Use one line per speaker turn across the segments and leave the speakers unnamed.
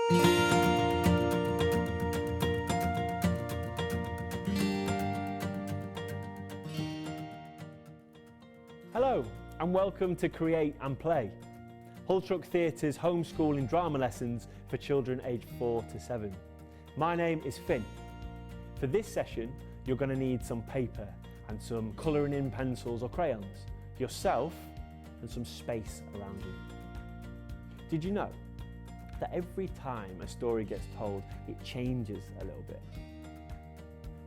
Hello and welcome to Create and Play, Hull Truck Theatre's homeschooling drama lessons for children aged 4 to 7. My name is Finn. For this session you're going to need some paper and some colouring in pencils or crayons, yourself and some space around you. Did you know that every time a story gets told it changes a little bit?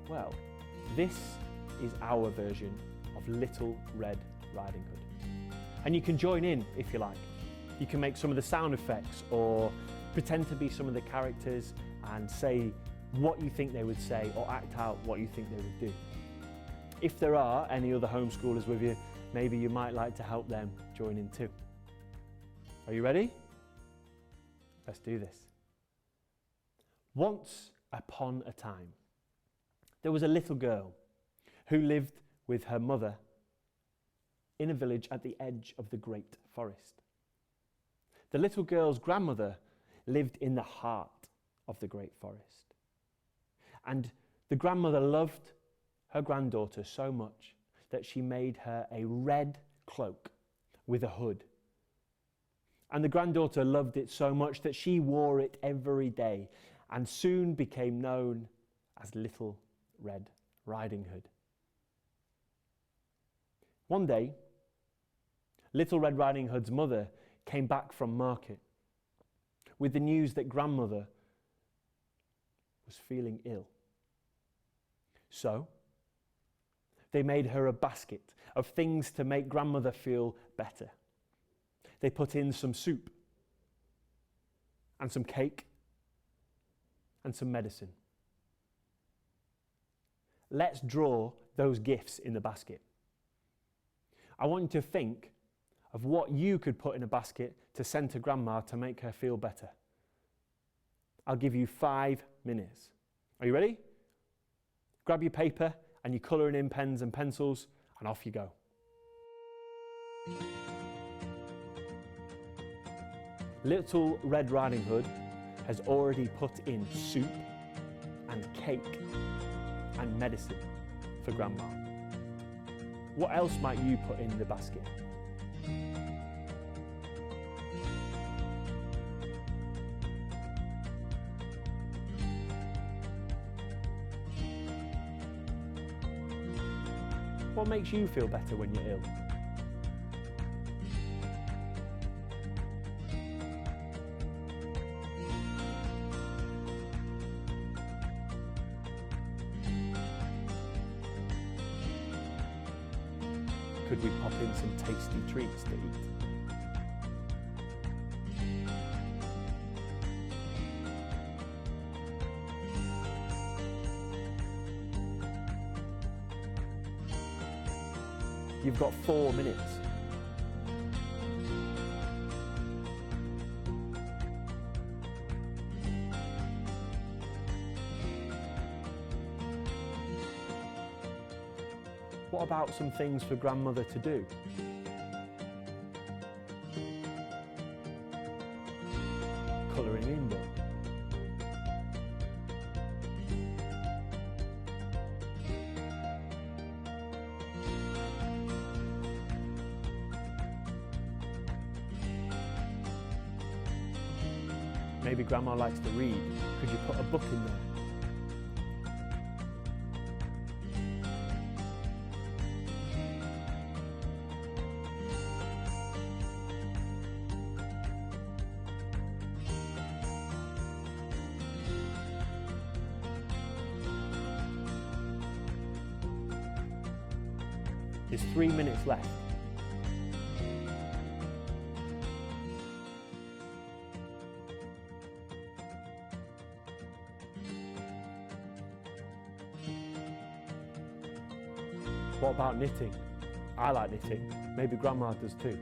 Well, this is our version of Little Red Riding Hood. And you can join in if you like. You can make some of the sound effects or pretend to be some of the characters and say what you think they would say or act out what you think they would do. If there are any other homeschoolers with you, maybe you might like to help them join in too. Are you ready? Let's do this. Once upon a time, there was a little girl who lived with her mother in a village at the edge of the great forest. The little girl's grandmother lived in the heart of the great forest. And the grandmother loved her granddaughter so much that she made her a red cloak with a hood. And the granddaughter loved it so much that she wore it every day and soon became known as Little Red Riding Hood. One day, Little Red Riding Hood's mother came back from market with the news that grandmother was feeling ill. So, they made her a basket of things to make grandmother feel better. They put in some soup and some cake and some medicine. Let's draw those gifts in the basket. I want you to think of what you could put in a basket to send to grandma to make her feel better. I'll give you 5 minutes. Are you ready? Grab your paper and your colouring in pens and pencils and off you go. Little Red Riding Hood has already put in soup and cake and medicine for grandma. What else might you put in the basket? What makes you feel better when you're ill? Could we pop in some tasty treats to eat? You've got 4 minutes. What about some things for grandmother to do? Colouring in book. Maybe grandma likes to read. Could you put a book in there? There's 3 minutes left. What about knitting? I like knitting. Maybe grandma does too.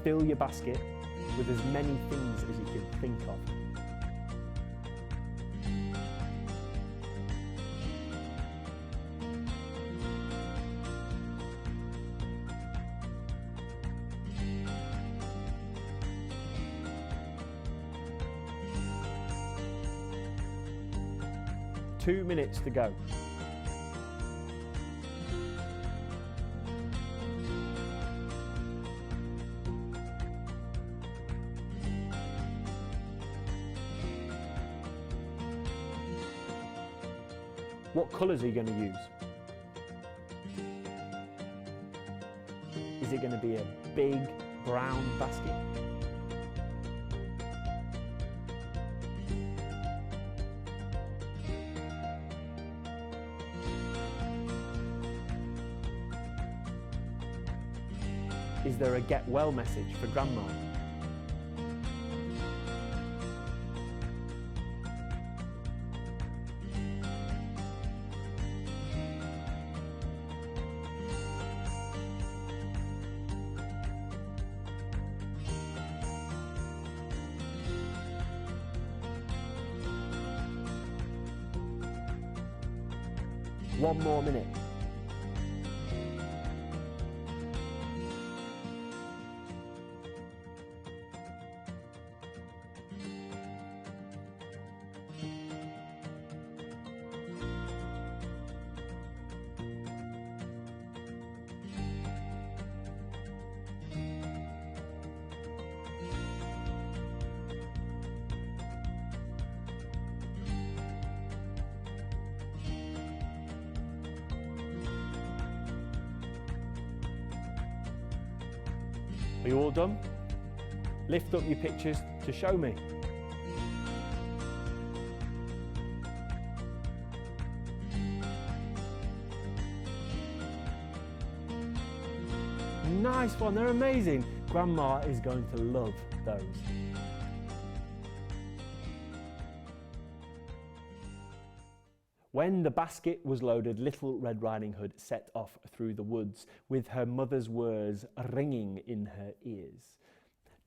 Fill your basket with as many things as you can think of. Two minutes to go. What colours are you going to use? Is it going to be a big brown basket? Is there a get well message for Grandma? One more minute. Are you all done? Lift up your pictures to show me. Nice one, they're amazing. Grandma is going to love those. When the basket was loaded, Little Red Riding Hood set off through the woods with her mother's words ringing in her ears.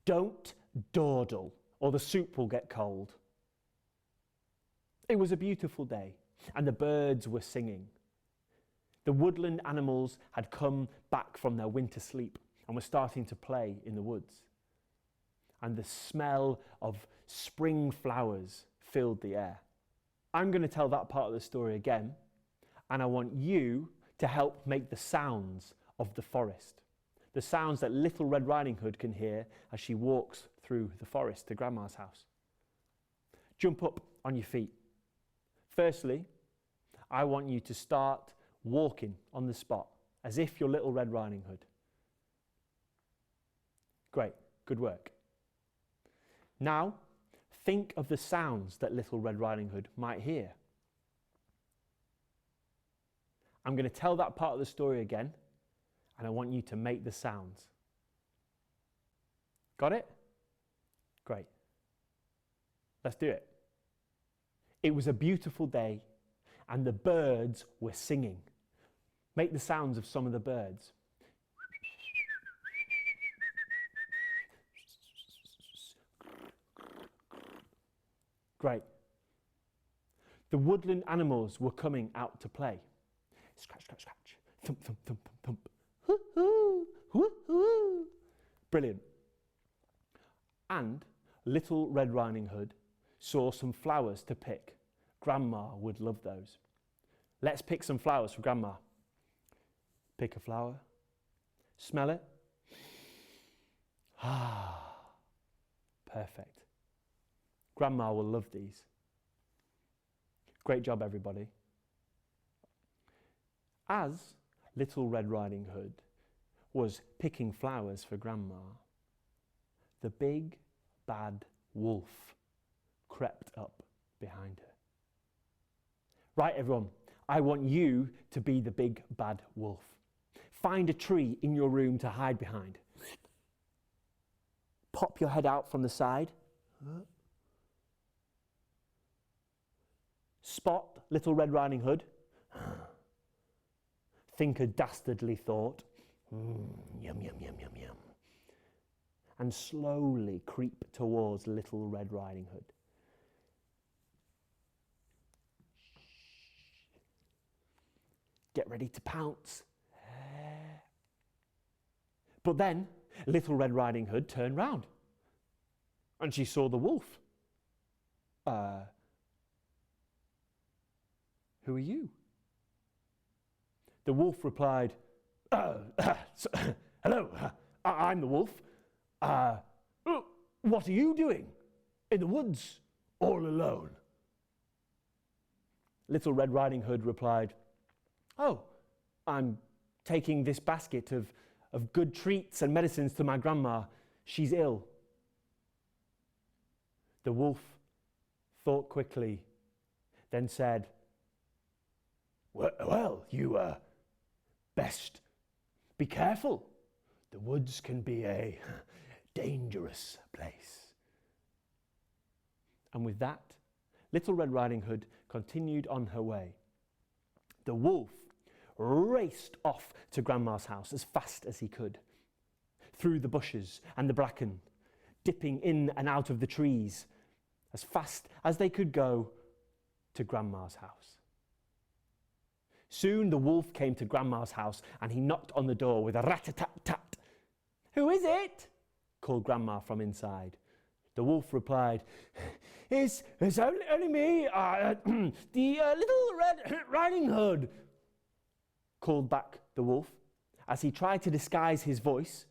Don't dawdle, or the soup will get cold. It was a beautiful day, and the birds were singing. The woodland animals had come back from their winter sleep and were starting to play in the woods. And the smell of spring flowers filled the air. I'm going to tell that part of the story again, and I want you to help make the sounds of the forest. The sounds that Little Red Riding Hood can hear as she walks through the forest to Grandma's house. Jump up on your feet. Firstly, I want you to start walking on the spot as if you're Little Red Riding Hood. Great, good work. Now, think of the sounds that Little Red Riding Hood might hear. I'm going to tell that part of the story again, and I want you to make the sounds. Got it? Great. Let's do it. It was a beautiful day, and the birds were singing. Make the sounds of some of the birds. Great. The woodland animals were coming out to play. Scratch, scratch, scratch. Thump, thump, thump, thump, thump. Hoo-hoo, hoo-hoo. Brilliant. And Little Red Riding Hood saw some flowers to pick. Grandma would love those. Let's pick some flowers for Grandma. Pick a flower. Smell it. Ah, perfect. Grandma will love these. Great job, everybody. As Little Red Riding Hood was picking flowers for Grandma, the big bad wolf crept up behind her. Right, everyone, I want you to be the big bad wolf. Find a tree in your room to hide behind. Pop your head out from the side. Spot Little Red Riding Hood. Think a dastardly thought. Yum, yum, yum, yum, yum. and slowly creep towards Little Red Riding Hood. Get ready to pounce. But then Little Red Riding Hood turned round and she saw the wolf. Who are you? The wolf replied, hello, I'm the wolf. What are you doing in the woods all alone? Little Red Riding Hood replied, oh, I'm taking this basket of good treats and medicines to my grandma. She's ill. The wolf thought quickly, then said, well, you best be careful. The woods can be a dangerous place. And with that, Little Red Riding Hood continued on her way. The wolf raced off to Grandma's house as fast as he could, through the bushes and the bracken, dipping in and out of the trees, as fast as they could go to Grandma's house. Soon the wolf came to Grandma's house and he knocked on the door with a rat-a-tat-tat. Who is it? Called Grandma from inside. The wolf replied, It's only me, the Little Red Riding Hood, called back the wolf as he tried to disguise his voice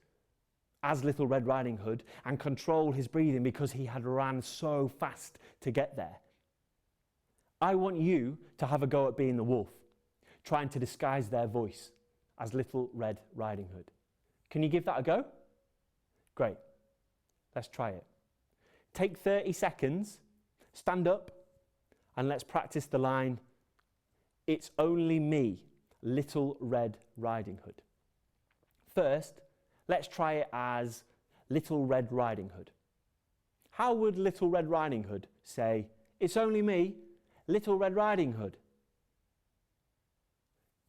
as Little Red Riding Hood and control his breathing because he had ran so fast to get there. I want you to have a go at being the wolf, trying to disguise their voice as Little Red Riding Hood. Can you give that a go? Great. Let's try it. Take 30 seconds, stand up, and let's practice the line, It's only me, Little Red Riding Hood. First, let's try it as Little Red Riding Hood. How would Little Red Riding Hood say, It's only me, Little Red Riding Hood?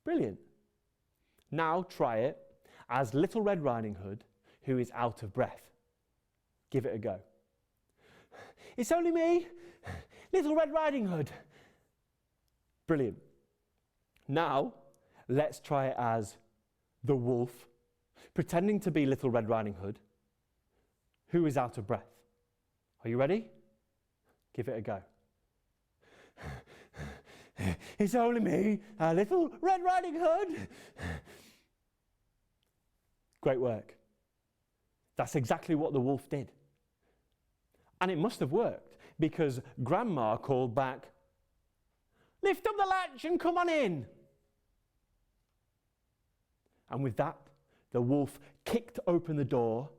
Brilliant. Now try it as Little Red Riding Hood who is out of breath. Give it a go. It's only me, Little Red Riding Hood. Brilliant. Now, let's try it as the wolf, pretending to be Little Red Riding Hood, who is out of breath. Are you ready? Give it a go. It's only me, Little Red Riding Hood. Great work. That's exactly what the wolf did. And it must have worked because Grandma called back, Lift up the latch and come on in. And with that, the wolf kicked open the door,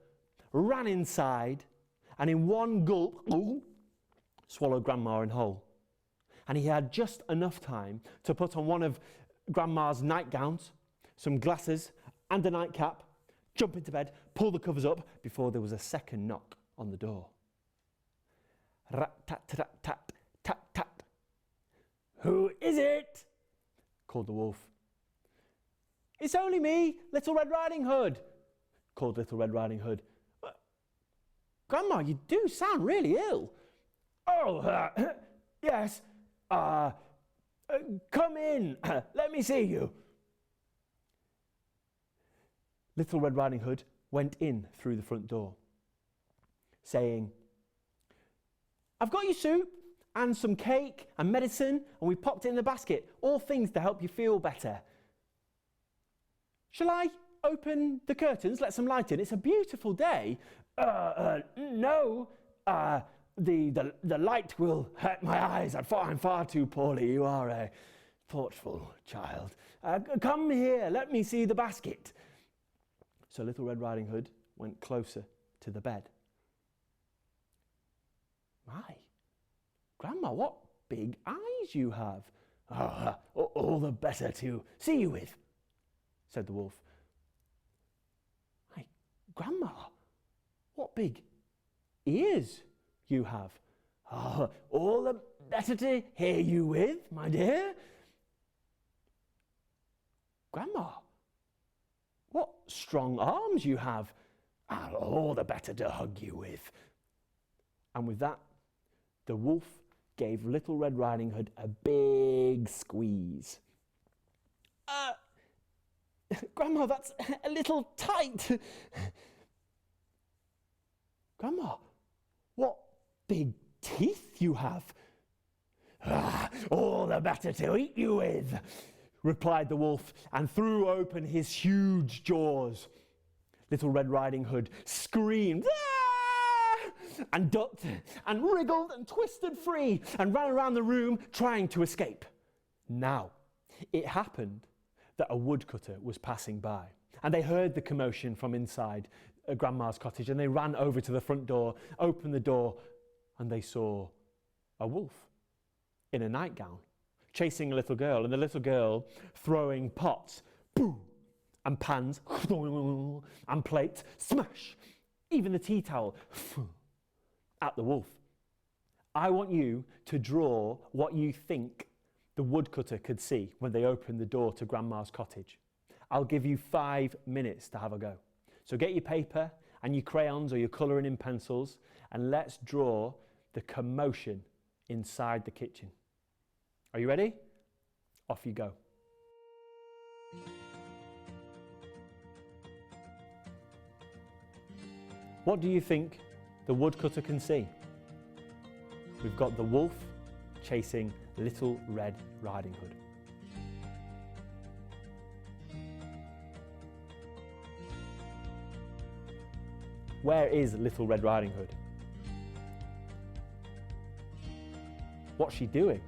ran inside, and in one gulp, swallowed Grandma in whole. And he had just enough time to put on one of Grandma's nightgowns, some glasses, and a nightcap, jump into bed, pull the covers up before there was a second knock on the door. Rat-tat-tat-tat, tat-tat. Who is it? Called the wolf. It's only me, Little Red Riding Hood, called Little Red Riding Hood. Grandma, you do sound really ill. Oh, yes. Come in. Let me see you. Little Red Riding Hood went in through the front door, saying, I've got your soup and some cake and medicine, and we popped it in the basket, all things to help you feel better. Shall I open the curtains, let some light in? It's a beautiful day. No, the light will hurt my eyes. I'm far too poorly. You are a thoughtful child. Come here, let me see the basket. So Little Red Riding Hood went closer to the bed. My, Grandma, what big eyes you have. All the better to see you with, said the wolf. My, Grandma, what big ears you have. All the better to hear you with, my dear. Grandma, what strong arms you have. I'm all the better to hug you with. And with that, the wolf gave Little Red Riding Hood a big squeeze. Grandma, that's a little tight. Grandma, what big teeth you have. All the better to eat you with, replied the wolf, and threw open his huge jaws. Little Red Riding Hood screamed, and ducked and wriggled and twisted free and ran around the room trying to escape. Now, it happened that a woodcutter was passing by, and they heard the commotion from inside Grandma's cottage, and they ran over to the front door, opened the door, and they saw a wolf in a nightgown chasing a little girl, and the little girl throwing pots, boom, and pans, and plates, smash, even the tea towel, at the wolf. I want you to draw what you think the woodcutter could see when they opened the door to Grandma's cottage. I'll give you 5 minutes to have a go. So get your paper and your crayons or your colouring in pencils, and let's draw the commotion inside the kitchen. Are you ready? Off you go. What do you think the woodcutter can see? We've got the wolf chasing Little Red Riding Hood. Where is Little Red Riding Hood? What's she doing?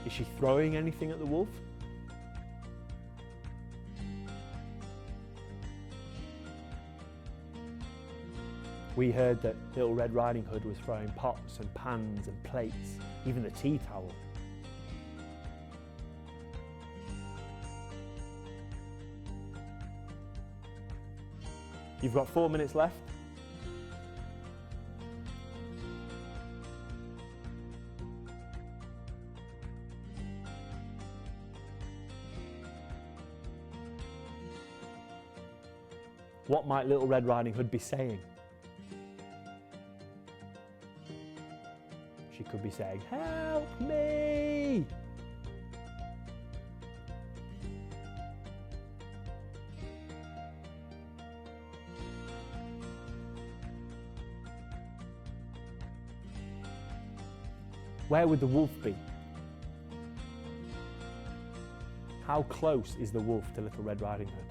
Is she throwing anything at the wolf? We heard that Little Red Riding Hood was throwing pots and pans and plates, even the tea towel. You've got 4 minutes left. What might Little Red Riding Hood be saying? She could be saying, "Help me!" Where would the wolf be? How close is the wolf to Little Red Riding Hood?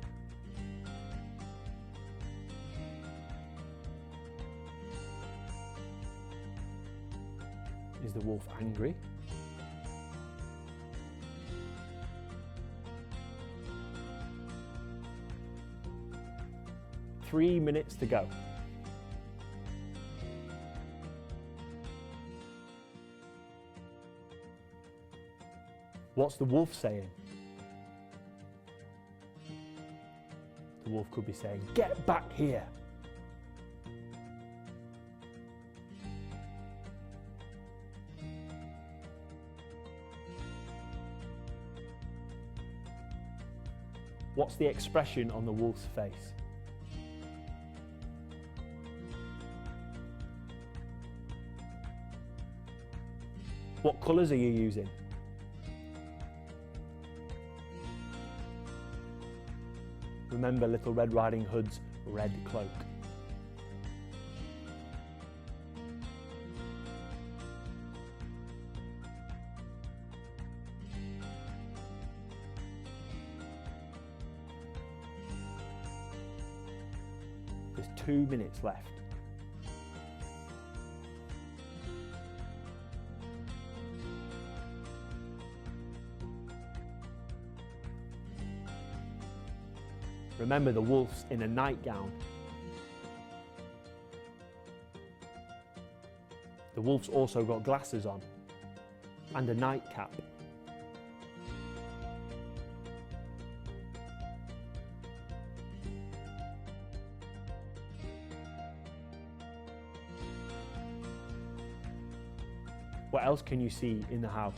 Is the wolf angry? Three minutes to go. What's the wolf saying? The wolf could be saying, "Get back here." What's the expression on the wolf's face? What colours are you using? Remember Little Red Riding Hood's red cloak. There's 2 minutes left. Remember, the wolf's in a nightgown. The wolf's also got glasses on and a nightcap. What else can you see in the house?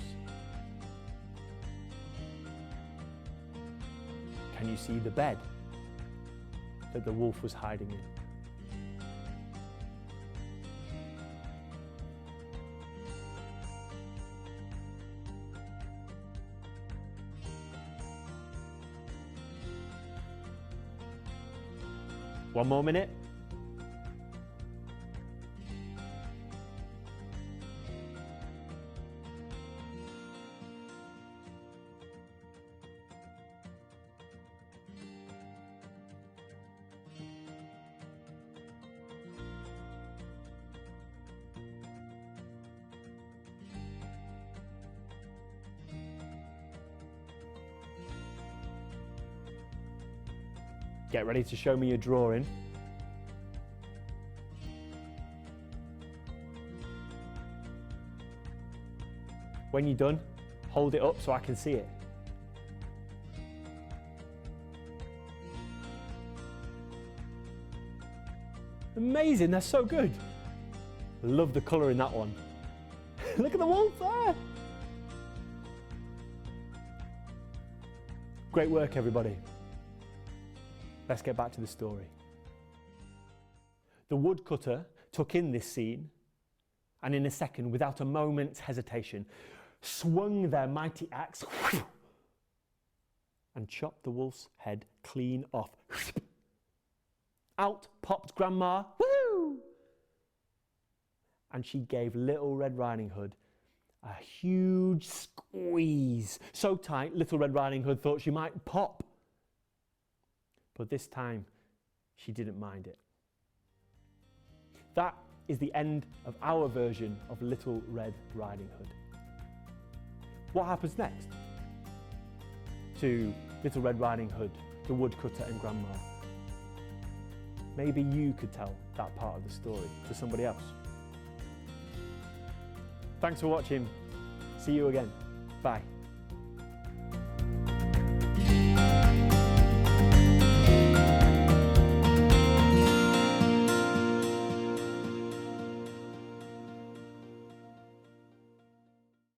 Can you see the bed that the wolf was hiding in? One more minute. Get ready to show me your drawing. When you're done, hold it up so I can see it. Amazing, they're so good. Love the colour in that one. Look at the wolf there. Great work, everybody. Let's get back to the story. The woodcutter took in this scene and in a second, without a moment's hesitation, swung their mighty axe and chopped the wolf's head clean off. Out popped Grandma, woo! And she gave Little Red Riding Hood a huge squeeze, so tight Little Red Riding Hood thought she might pop. But this time, she didn't mind it. That is the end of our version of Little Red Riding Hood. What happens next to Little Red Riding Hood, the woodcutter and Grandma? Maybe you could tell that part of the story to somebody else. Thanks for watching. See you again. Bye.